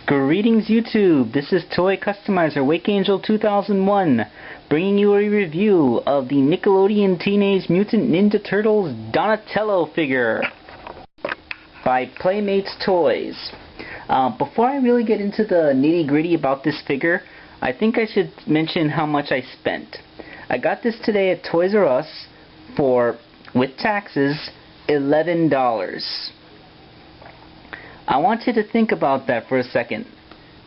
Greetings YouTube, this is Toy Customizer Wakeangel2K1 bringing you a review of the Nickelodeon Teenage Mutant Ninja Turtles Donatello figure by Playmates Toys. Before I really get into the nitty-gritty about this figure, I think I should mention how much I spent. I got this today at Toys R Us for, with taxes, $11. I want you to think about that for a second.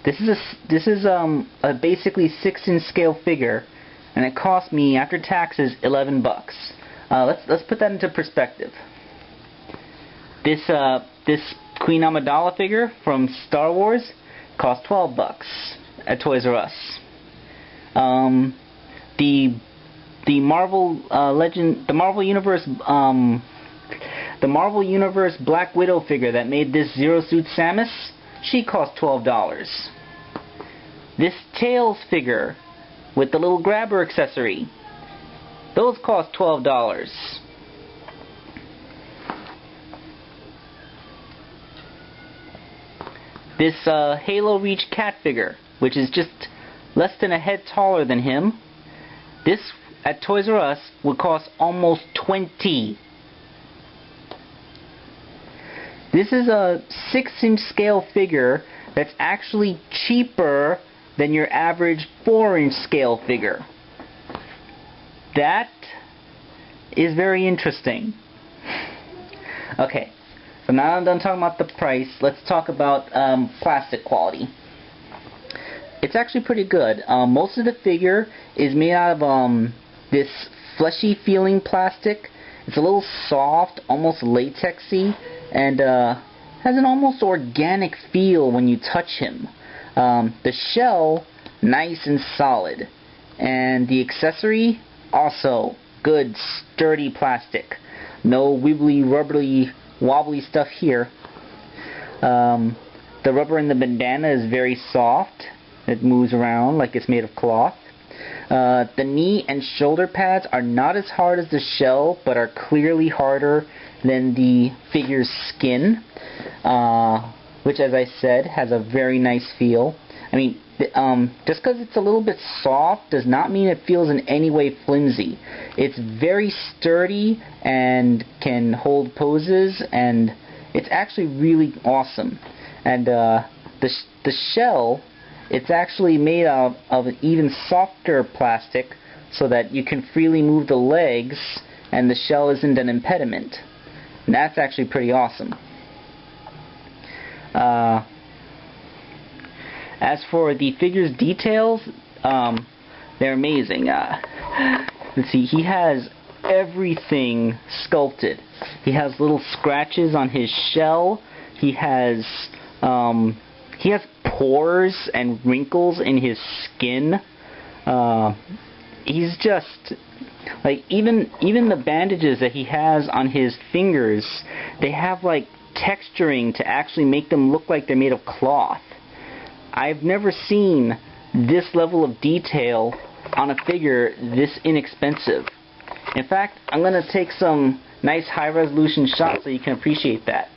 This is a basically 6-inch scale figure, and it cost me after taxes $11. Let's put that into perspective. This Queen Amidala figure from Star Wars cost $12 at Toys R Us. The Marvel Universe Black Widow figure that made this Zero Suit Samus, she cost $12. This Tails figure with the little grabber accessory, those cost $12. This Halo Reach cat figure, which is just less than a head taller than him, this at Toys R Us would cost almost $20. This is a 6-inch scale figure that's actually cheaper than your average 4-inch scale figure. That is very interesting. Okay, so now I'm done talking about the price, let's talk about plastic quality. It's actually pretty good. Most of the figure is made out of this fleshy feeling plastic. It's a little soft, almost latexy, and has an almost organic feel when you touch him. The shell, nice and solid, and the accessory, also good, sturdy plastic. No wibbly, rubbery, wobbly stuff here. The rubber in the bandana is very soft. It moves around like it's made of cloth. The knee and shoulder pads are not as hard as the shell, but are clearly harder than the figure's skin, which, as I said, has a very nice feel. I mean, just because it's a little bit soft does not mean it feels in any way flimsy. It's very sturdy and can hold poses, and it's actually really awesome. And the shell, it's actually made of an even softer plastic so that you can freely move the legs and the shell isn't an impediment. And that's actually pretty awesome. As for the figure's details, they're amazing. Let's see, he has everything sculpted. He has little scratches on his shell. He has pores and wrinkles in his skin. He's just like, even the bandages that he has on his fingers, they have like texturing to actually make them look like they're made of cloth. I've never seen this level of detail on a figure this inexpensive. In fact, I'm going to take some nice high-resolution shots so you can appreciate that.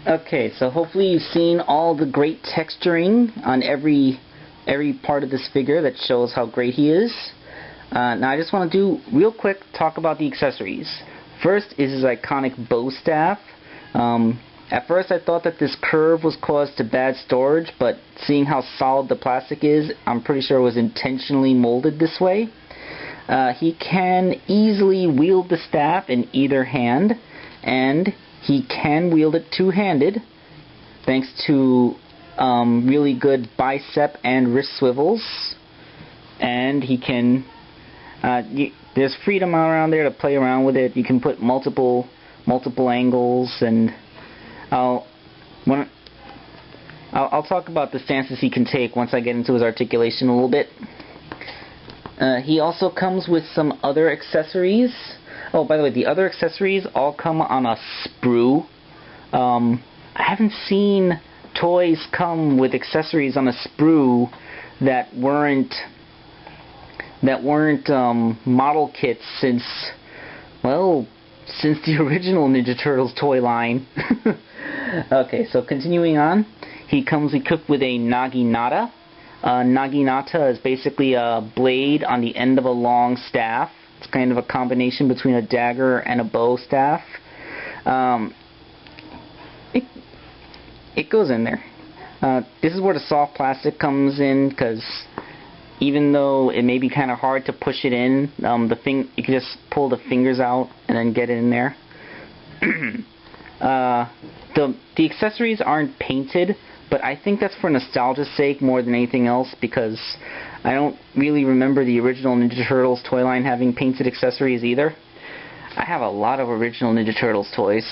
Okay, so hopefully you've seen all the great texturing on every part of this figure that shows how great he is. Now I just want to do real quick talk about the accessories. First is his iconic bow staff. At first I thought that this curve was caused to bad storage, but seeing how solid the plastic is, I'm pretty sure it was intentionally molded this way. He can easily wield the staff in either hand, and he can wield it two-handed, thanks to really good bicep and wrist swivels. And he can, there's freedom around there to play around with it. You can put multiple angles, and I'll talk about the stances he can take once I get into his articulation a little bit. He also comes with some other accessories. Oh, by the way, the other accessories all come on a sprue. I haven't seen toys come with accessories on a sprue that weren't model kits since the original Ninja Turtles toy line. Okay, so continuing on, he comes equipped with a naginata. Naginata is basically a blade on the end of a long staff. It's kind of a combination between a dagger and a bow staff. It goes in there. This is where the soft plastic comes in, because even though it may be kind of hard to push it in, you can just pull the fingers out and then get it in there. The accessories aren't painted, but I think that's for nostalgia's sake more than anything else, because I don't really remember the original Ninja Turtles toy line having painted accessories either. I have a lot of original Ninja Turtles toys.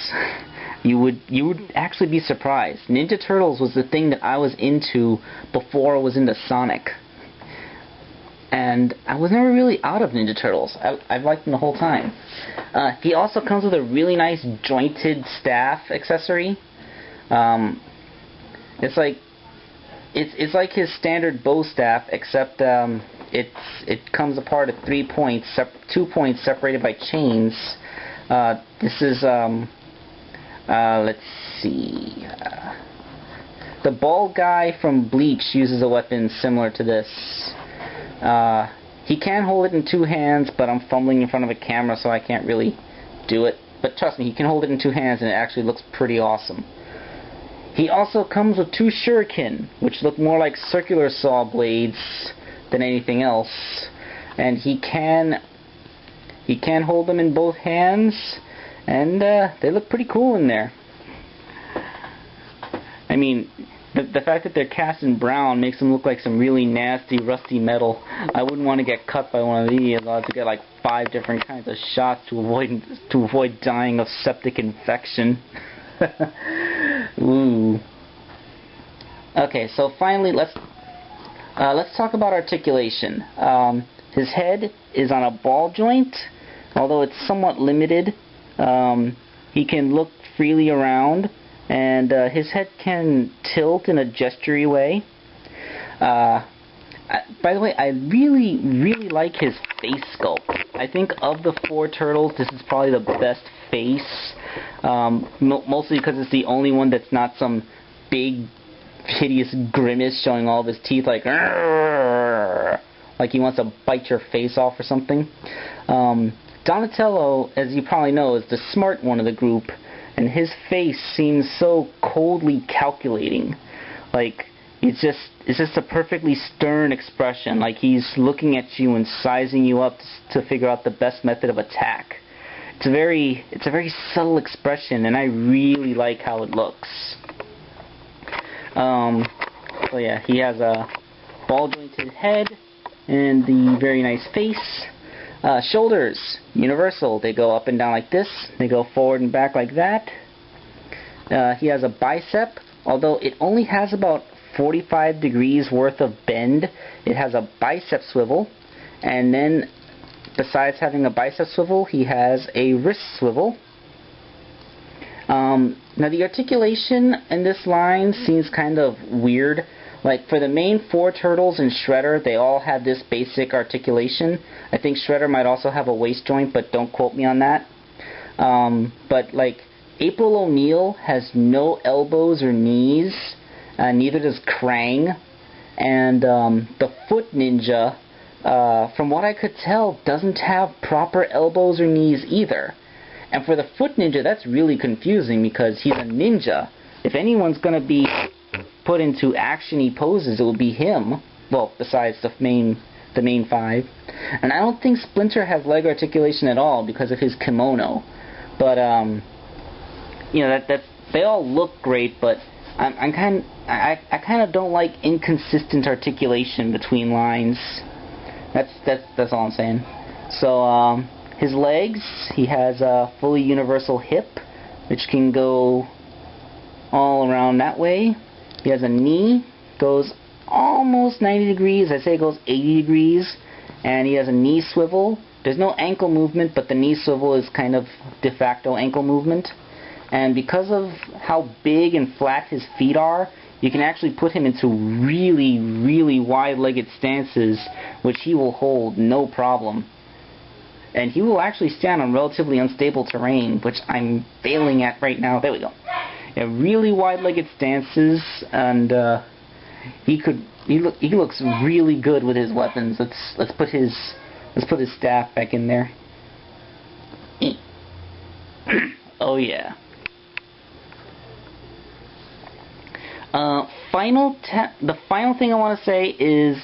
You would actually be surprised. Ninja Turtles was the thing that I was into before I was into Sonic. And I was never really out of Ninja Turtles. I've liked them the whole time. He also comes with a really nice jointed staff accessory. It's like his standard bow staff, except it comes apart at 3 points, 2 points separated by chains. This is let's see. The bald guy from Bleach uses a weapon similar to this. He can hold it in two hands, but I'm fumbling in front of a camera, so I can't really do it. But trust me, he can hold it in two hands, and it actually looks pretty awesome. He also comes with two shuriken, which look more like circular saw blades than anything else. And he can hold them in both hands, and they look pretty cool in there. I mean, the fact that they're cast in brown makes them look like some really nasty, rusty metal. I wouldn't want to get cut by one of these. I'll have to get like 5 different kinds of shots to avoid dying of septic infection. Ooh. Okay, so finally, let's talk about articulation. His head is on a ball joint, although it's somewhat limited. He can look freely around, and his head can tilt in a gestury way. By the way, I really like his face sculpt. I think of the 4 turtles, this is probably the best face. Mostly because it's the only one that's not some big, hideous grimace showing all of his teeth like he wants to bite your face off or something. Donatello, as you probably know, is the smart one of the group, and his face seems so coldly calculating. Like, it's just a perfectly stern expression, like he's looking at you and sizing you up to figure out the best method of attack. It's a very subtle expression, and I really like how it looks. So yeah, he has a ball jointed head and the very nice face. Shoulders, universal. They go up and down like this. They go forward and back like that. He has a bicep, although it only has about 45 degrees worth of bend. It has a bicep swivel, and then besides having a bicep swivel, he has a wrist swivel. Now the articulation in this line seems kind of weird. Like for the main 4 turtles and Shredder, they all have this basic articulation. I think Shredder might also have a waist joint, but don't quote me on that. But like April O'Neil has no elbows or knees, neither does Krang, and the Foot Ninja, from what I could tell, doesn't have proper elbows or knees either. And for the Foot Ninja, that's really confusing because he's a ninja. If anyone's going to be put into action-y poses, it will be him. Well, besides the main the main 5. And I don't think Splinter has leg articulation at all because of his kimono. But you know, that's they all look great, but I kind of don't like inconsistent articulation between lines. That's all I'm saying. So his legs, he has a fully universal hip, which can go all around that way. He has a knee, goes almost 90 degrees. I say it goes 80 degrees. And he has a knee swivel. There's no ankle movement, but the knee swivel is kind of de facto ankle movement. And because of how big and flat his feet are, you can actually put him into really, really wide-legged stances, which he will hold no problem. And he will actually stand on relatively unstable terrain, which I'm failing at right now. There we go. Yeah, really wide-legged stances, and he looks really good with his weapons. Let's put his staff back in there. Oh yeah. The final thing I want to say is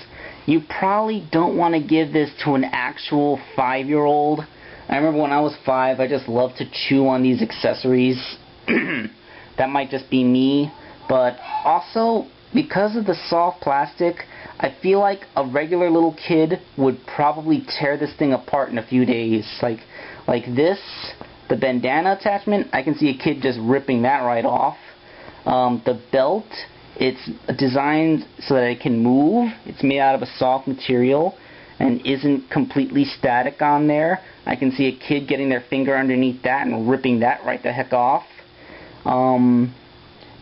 you probably don't want to give this to an actual 5-year-old. I remember when I was 5, I just loved to chew on these accessories. That might just be me, but also because of the soft plastic, I feel like a regular little kid would probably tear this thing apart in a few days. Like this, the bandana attachment, I can see a kid just ripping that right off. The belt, it's designed so that it can move. It's made out of a soft material and isn't completely static on there. I can see a kid getting their finger underneath that and ripping that right the heck off.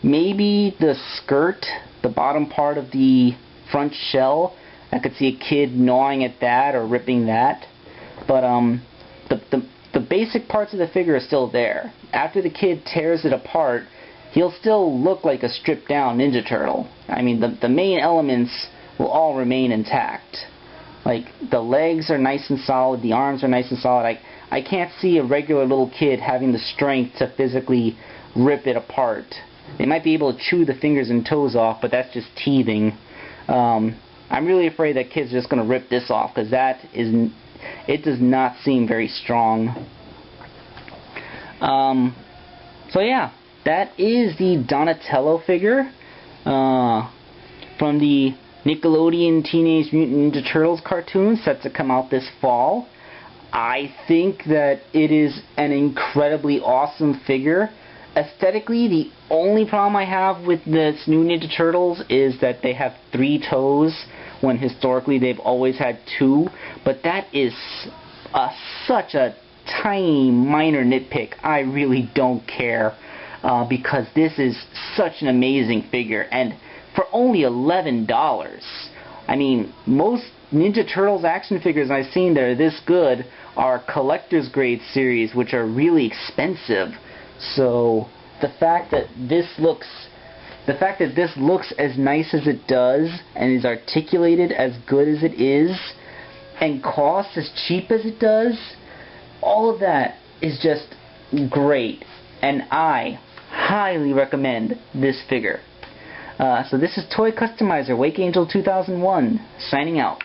Maybe the skirt, the bottom part of the front shell, I could see a kid gnawing at that or ripping that. But the basic parts of the figure are still there. After the kid tears it apart, he'll still look like a stripped down Ninja Turtle. I mean, the main elements will all remain intact. Like, the legs are nice and solid, the arms are nice and solid. I can't see a regular little kid having the strength to physically rip it apart. They might be able to chew the fingers and toes off, but that's just teething. I'm really afraid that kids are just going to rip this off, because it does not seem very strong. So yeah, that is the Donatello figure from the Nickelodeon Teenage Mutant Ninja Turtles cartoon set to come out this fall. I think that it is an incredibly awesome figure. Aesthetically, the only problem I have with this new Ninja Turtles is that they have 3 toes, when historically they've always had 2. But that is such a tiny, minor nitpick. I really don't care, because this is such an amazing figure. And for only $11, I mean, most Ninja Turtles action figures I've seen that are this good are collector's grade series, which are really expensive. So the fact that this looks as nice as it does and is articulated as good as it is and costs as cheap as it does, all of that is just great, and I highly recommend this figure. So this is Toy Customizer Wakeangel2K1 signing out.